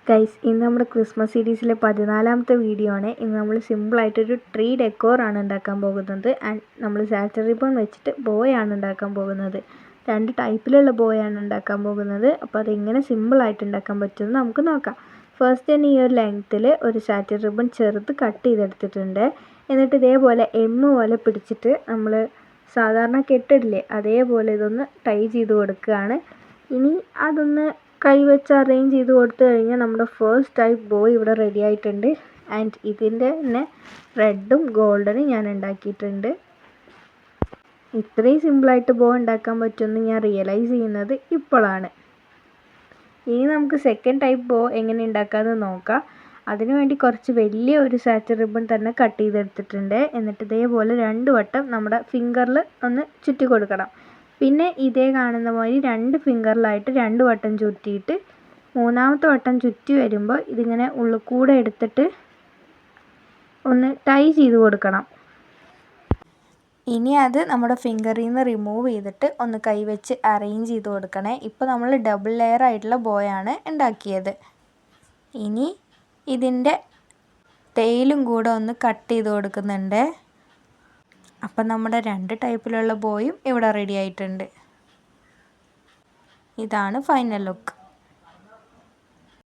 Guys, ഇന്ന് നമ്മുടെ Christmas സീരീസിലെ 14ാമത്തെ വീഡിയോ ആണ്. ഇന്ന് നമ്മൾ സിമ്പിളായിട്ടൊരു ട്രീ ഡെക്കോറാണ് ഉണ്ടാക്കാൻ പോകുന്നത്. ആൻഡ് നമ്മൾ സാറ്റർ റിബൺ വെച്ചിട്ട് ബോയാണ് ഉണ്ടാക്കാൻ പോകുന്നത്. 2 ടൈപ്പിലുള്ള ബോയാണ് ഉണ്ടാക്കാൻ പോകുന്നത്. അപ്പോൾ അതെങ്ങനെ സിമ്പിളായിട്ട് ഉണ്ടാക്കാൻ പറ്റുമെന്ന് നമുക്ക് നോക്കാം. ഫസ്റ്റ് തന്നെ ഈ ഒരു ലെങ്ത്തിൽ ഒരു സാറ്റർ റിബൺ ചെറുത് കട്ട് ചെയ്തെടുത്തിട്ടുണ്ട്. എന്നിട്ട് ഇതേപോലെ പോലെ പിടിച്ചിട്ട് നമ്മൾ സാധാരണ കെട്ടിടില്ലേ, അതേപോലെ ഇതൊന്ന് ടൈ ചെയ്ത് കൊടുക്കുകയാണ്. ഇനി അതൊന്ന് കൈവച്ച് അറേഞ്ച് ചെയ്ത് കൊടുത്തു കഴിഞ്ഞാൽ നമ്മുടെ ഫസ്റ്റ് ടൈപ്പ് ബോയ് ഇവിടെ റെഡി ആയിട്ടുണ്ട്. ആൻഡ് ഇതിൻ്റെ തന്നെ റെഡും ഗോൾഡനും ഞാൻ ഉണ്ടാക്കിയിട്ടുണ്ട്. ഇത്രയും സിമ്പിളായിട്ട് ബോ ഉണ്ടാക്കാൻ പറ്റുമെന്ന് ഞാൻ റിയലൈസ് ചെയ്യുന്നത് ഇപ്പോഴാണ്. ഇനി നമുക്ക് സെക്കൻഡ് ടൈപ്പ് ബോ എങ്ങനെ ഉണ്ടാക്കാമെന്ന് നോക്കാം. അതിനുവേണ്ടി കുറച്ച് വലിയ ഒരു സാറ്റർ റിബൺ തന്നെ കട്ട് ചെയ്തെടുത്തിട്ടുണ്ട്. എന്നിട്ട് ഇതേപോലെ 2 വട്ടം നമ്മുടെ ഫിംഗറിൽ ഒന്ന് ചുറ്റി കൊടുക്കണം. പിന്നെ ഇതേ കാണുന്ന പോലെ 2 ഫിംഗറിലായിട്ട് 2 വട്ടം ചുറ്റിയിട്ട് 3ാമത്തെ വട്ടം ചുറ്റി വരുമ്പോൾ ഇതിങ്ങനെ ഉള്ളിൽ കൂടെ എടുത്തിട്ട് ഒന്ന് ടൈ ചെയ്ത് കൊടുക്കണം. ഇനി അത് നമ്മുടെ ഫിംഗറിൽ നിന്ന് റിമൂവ് ചെയ്തിട്ട് ഒന്ന് കൈവച്ച് അറേഞ്ച് ചെയ്ത് കൊടുക്കണേ. ഇപ്പോൾ നമ്മൾ ഡബിൾ ലെയർ ആയിട്ടുള്ള ബോയാണ് ഉണ്ടാക്കിയത്. ഇനി ഇതിൻ്റെ ടെയിലും കൂടെ ഒന്ന് കട്ട് ചെയ്ത് കൊടുക്കുന്നുണ്ട്. അപ്പം നമ്മുടെ 2 ടൈപ്പിലുള്ള ബോയും ഇവിടെ റെഡി ആയിട്ടുണ്ട്. ഇതാണ് ഫൈനൽ ലുക്ക്.